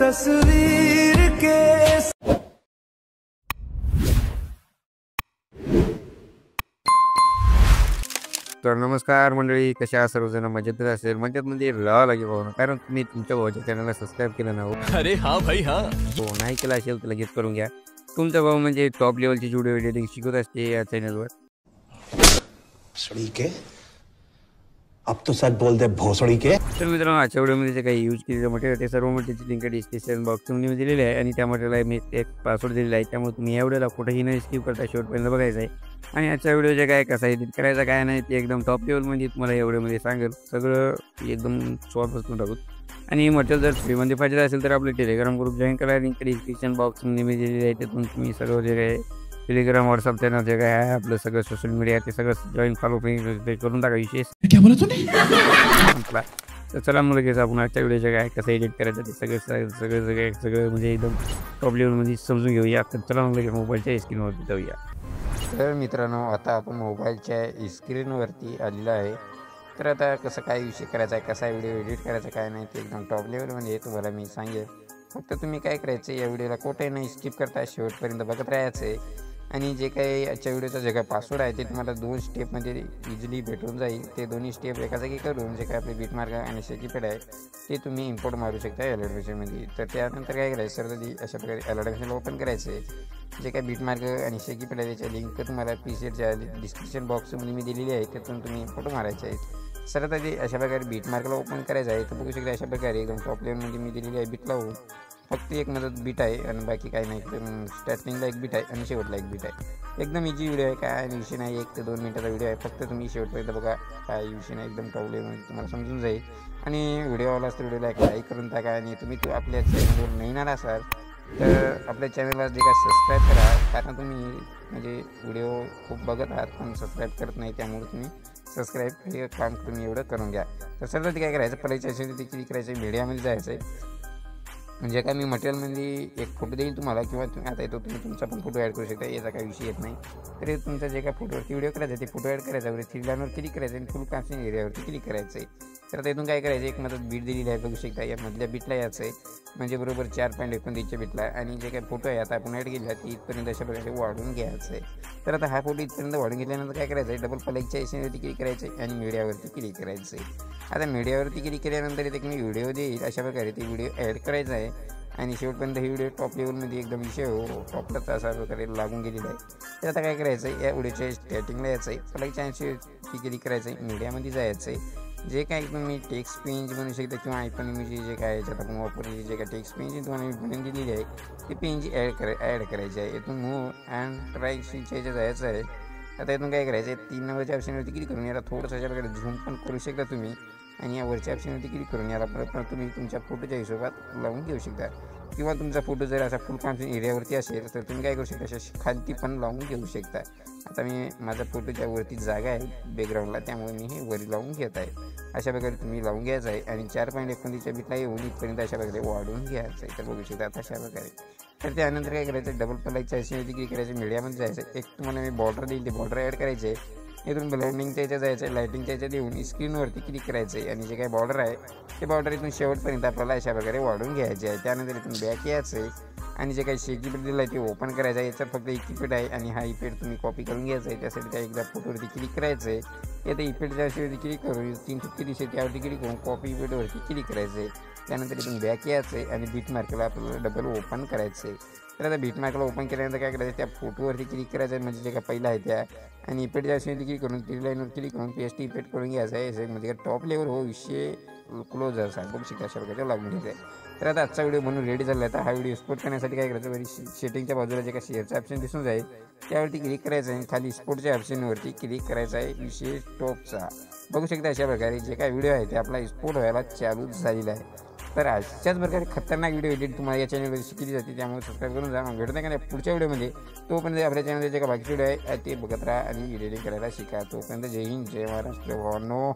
तस्वीर के। तर नमस्कार मंडळी, कशा आहात सर्वजण? मजेत असेल, मजेत म्हणजे राहावं लागेल भाऊ, कारण तुम्ही तुमच्या भाऊच्या चॅनलला सबस्क्राईब केलं ना हो. अरे हाँ भाई हाँ। हो, नाही केलं असेल तर लगेच करून घ्या. तुमचा भाऊ म्हणजे टॉप लेवलची व्हिडिओ एडिटिंग शिकवत असते या चॅनलवर. भोसड़ी के, अब तो सच बोल दे भोसड़ी के। तर मित्रांनो, आजच्या व्हिडिओमध्ये जे काही यूज केलेलं मटेरियल ते सर्व मटेरियलची लिंक डिस्क्रिप्शन बॉक्समध्ये दिलेली आहे आणि त्या मटेरियलला मी एक पासवर्ड दिलेला आहे. त्यामुळे तुम्ही या व्हिडिओला कुठेही न स्किप करता शेवटपर्यंत बघायचं आहे. आणि आजच्या व्हिडिओ जे काय कसा एडिट करायचा काय नाही ते एकदम टॉप लेवलमध्ये तुम्हाला या व्हिडिओमध्ये सांगेल. सगळं एकदम सॉल्व टाकू. आणि मटेरियल जर फ्रीमध्ये पाहिजे असेल तर आपले टेलिग्राम ग्रुप जॉईन करा. लिंक डिस्क्रिप्शन बॉक्समध्ये मी दिलेली आहे. त्यातून तुम्ही सर्व जे काय टेलिग्राम व्हॉट्सअप चॅनल जे काय आहे आपलं सगळं सोशल मीडिया ते सगळं जॉईन फॉलो करून टाका. विशेष क्या बोला तूने? तर चला मग लगेच आपण आजच्या व्हिडिओचे काय कसं एडिट करायचं ते सगळं म्हणजे एकदम टॉप लेवलमध्ये समजून घेऊया. तर चला मग लगेच मोबाईलच्या स्क्रीनवरती जाऊया. तर मित्रांनो, आता आपण मोबाईलच्या स्क्रीनवरती आलेला आहे. तर आता कसं काय विषय करायचा आहे, कसा व्हिडिओ एडिट करायचा काय नाही ते एकदम टॉप लेवलमध्ये तुम्हाला मी सांगेल. फक्त तुम्ही काय करायचं, या व्हिडिओला कुठे नाही स्किप करता शेवटपर्यंत बघत राहायचं आहे. आणि जे काही आजच्या व्हिडिओचा जे काही पासवर्ड आहे ते तुम्हाला 2 स्टेपमध्ये इझिली भेटून जाईल. ते दोन्ही स्टेप एका जागी करून जे काय आपले बीटमार्क आणि शेकीपॅड आहे ते तुम्ही इम्पोर्ट मारू शकता ॲडोबीमध्ये. तर त्यानंतर काय करायचं, सर्व अशा प्रकारे ॲडोबीला ओपन करायचं आहे. जे काही बीटमार्क आणि शेकीपॅड आहे त्याच्या लिंक तुम्हाला PCच्या डिस्क्रिप्शन बॉक्समध्ये मी दिलेली आहे, त्यातून तुम्ही फोटो मारायचे आहेत. सर्वात आधी अशा प्रकारे बीटमार्कला ओपन करायचं आहे. तर बघू शकता अशा प्रकारे एकदम टॉप लेवलमध्ये मी दिलेली आहे बीट लावून. फक्त एक मदत बीट आहे आणि बाकी काही नाही. स्टार्टिंगला एक बीट आहे आणि शेवटला एक बीट आहे. एकदम इझी व्हिडिओ आहे, काय विषय नाही. 1 ते 2 मिनिटाचा व्हिडिओ आहे. फक्त तुम्ही शेवटपर्यंत बघा, काय विषय नाही. एकदम टॉप लेवलमध्ये तुम्हाला समजून जाईल. आणि व्हिडिओ आवडला तर व्हिडिओला लाईक करून टाका. आणि तुम्ही आपल्या चॅनलवर नवीन असाल तर आपल्या चॅनलला जे काय सबस्क्राईब करा, कारण तुम्ही म्हणजे व्हिडिओ खूप बघत आहात पण सबस्क्राईब करत नाही. त्यामुळे तुम्ही सबस्क्राईब हे काम तुम्ही एवढं करून घ्या. तर सर्वात काय करायचं, पहिल्याच्या ते क्लिक करायचं, मीडियामध्ये जायचं आहे. म्हणजे काय मी मटेरियलमध्ये एक फोटो देईल तुम्हाला, किंवा तुम्ही आता येतो तुम्ही तुमचा पण फोटो ॲड करू शकता, याचा काही विषय येत नाही. तर तुमचा जे काय फोटोवरती व्हिडिओ करायचा ते फोटो ॲड करायचा, वरती 3 लाईनवर क्लिक करायचं आणि फुल कास्टिंग एरियावरती क्लिक करायचं आहे. तर आता इथून काय करायचं, एक मदत बीट दिलेली आहे बघू शकता. या मधल्या बीटला यायचं आहे, म्हणजे बरोबर 4.29च्या बीटला. आणि जे काही फोटो आहे आता आपण ॲड केला ती इथपर्यंत अशा प्रकारे वाढून घ्यायचं आहे. तर आता हा फोटो इथपर्यंत वाढून घेतल्यानंतर काय करायचं आहे, डबल प्लगच्या एशनवरती क्लिक करायचं आहे आणि मीडियावरती क्लिक करायचं आहे. आता मीडियावरती क्लिक केल्यानंतर इथे मी व्हिडिओ देईल अशा प्रकारे ते व्हिडिओ ॲड करायचा आहे. आणि शेवटपर्यंत ही व्हिडिओ टॉप लेवलमध्ये एकदम विषय टॉपलाच अशा प्रकारे लागून गेलेला आहे. तर आता काय करायचं आहे, या व्हिडिओच्या स्टार्टिंगला यायचं आहे, प्लगच्या एशनवरती क्लिक करायचं आहे, मीडियामध्ये जायचं आहे. जे काय तुम्ही टेक्स्ट पेंज बनवू शकता किंवा आयफोन इमेज जे काय याच्यात आपण वापरलेली जे काय टेक्स्ट पेंज तुम्हाला मी बनवून दिलेली आहे ती पेंज ॲड करायची आहे. इथून मूव अँड ट्रायशीटच्या याच्यात जायचं आहे. आता इथून काय करायचं आहे, 3 नंबरच्या ऑप्शनवरती क्लिक करून याला थोडंसं अशा प्रकारे झूम पण करू शकता तुम्ही. आणि या वरच्या ऑप्शनवरती क्लिक करून याला परत तुम्ही तुमच्या फोटोच्या हिशोबात लावून घेऊ शकता. किंवा तुमचा फोटो जर असा फुल कास्टिंग एरियावरती असेल तर तुम्ही काय करू शकता, अशा खालती पण लावून घेऊ शकता. आता मी माझा फोटोच्या वरती जागा आहे बॅकग्राऊंडला, त्यामुळे मी हे वरी लावून घेत आहे. अशा प्रकारे तुम्ही लावून घ्यायचं आहे. आणि 4.29च्या बीटला येऊन इथपर्यंत अशा प्रकारे वाढवून घ्यायचं आहे. तर बघू शकता आता अशा प्रकारे. तर त्यानंतर काय करायचं, डबल प्लगच्या एशनवरती क्लिक करायचं, मीडियामध्ये जायचं. एक तुम्हाला मी बॉर्डर देईल, ते बॉर्डर ॲड करायचे आहे. इथून ब्लेंडिंगच्या याच्यात जायचं आहे, लायटिंगच्या याच्यात येऊन स्क्रीनवरती क्लिक करायचं आहे. आणि जे काही बॉर्डर आहे ते बॉर्डर इथून शेवटपर्यंत आपल्याला अशा प्रकारे वाढून घ्यायचे आहे. त्यानंतर इथून बॅक यायचं आहे आणि जे काही शेकीपॅड दिलं आहे ते ओपन करायचं आहे. याच्यात फक्त इफेक्ट आहे आणि हा इफेक्ट तुम्ही कॉपी करून घ्यायचा आहे. त्यासाठी त्या एकदा फोटोवरती क्लिक करायचं आहे. येथे इफेक्टच्या अशावरती क्लिक करून 3 ठिपके दिसते त्यावरती क्लिक करून कॉपी इफेक्टवरती क्लिक करायचं आहे. त्यानंतर इथून बॅक यायचं आहे आणि बीटमार्कला आपल्याला डबल ओपन करायचं आहे. तर आता बीटमार्कला ओपन केल्यानंतर काय करायचं, त्या फोटोवरती क्लिक करायचं आहे, म्हणजे जे काय पहिला आहे त्या. आणि इफेक्टच्या अशावरती क्लिक करून 3 लाईनवर क्लिक करून पेस्ट इफेक्ट करून घ्यायचं आहे. म्हणजे टॉप लेवल विषय क्लोज असा बघू शकता अशा प्रकारे लागून घ्यायचं आहे. तर आता आजचा व्हिडिओ म्हणून रेडी झाला आहे. तर हा व्हिडिओ एक्सपोर्ट करण्यासाठी काय करायचं, वरी सेटिंगच्या बाजूला जे काय शेअरचा ऑप्शन दिसून जाईल त्यावरती क्लिक करायचं आहे. खाली एक्सपोर्टच्या ऑप्शनवरती क्लिक करायचं आहे, विशेष टॉपचा. बघू शकता अशा प्रकारे जे काय व्हिडिओ आहे ते आपला एक्सपोर्ट व्हायला चालू झालेला आहे. तर अशाच प्रकारे खतरनाक व्हिडिओ एडिट तुम्हाला या चॅनलवर शिकली जाते, त्यामुळे सबस्क्राईब करून जा. मग भेटत नाही का पुढच्या व्हिडिओमध्ये. तोपर्यंत आपल्या चॅनलचे जे काय बाकीचे व्हिडिओ आहे ते बघत राहा आणि एडिटिंग करायला शिका. तोपर्यंत जय हिंद, जय महाराष्ट्र भावांनो.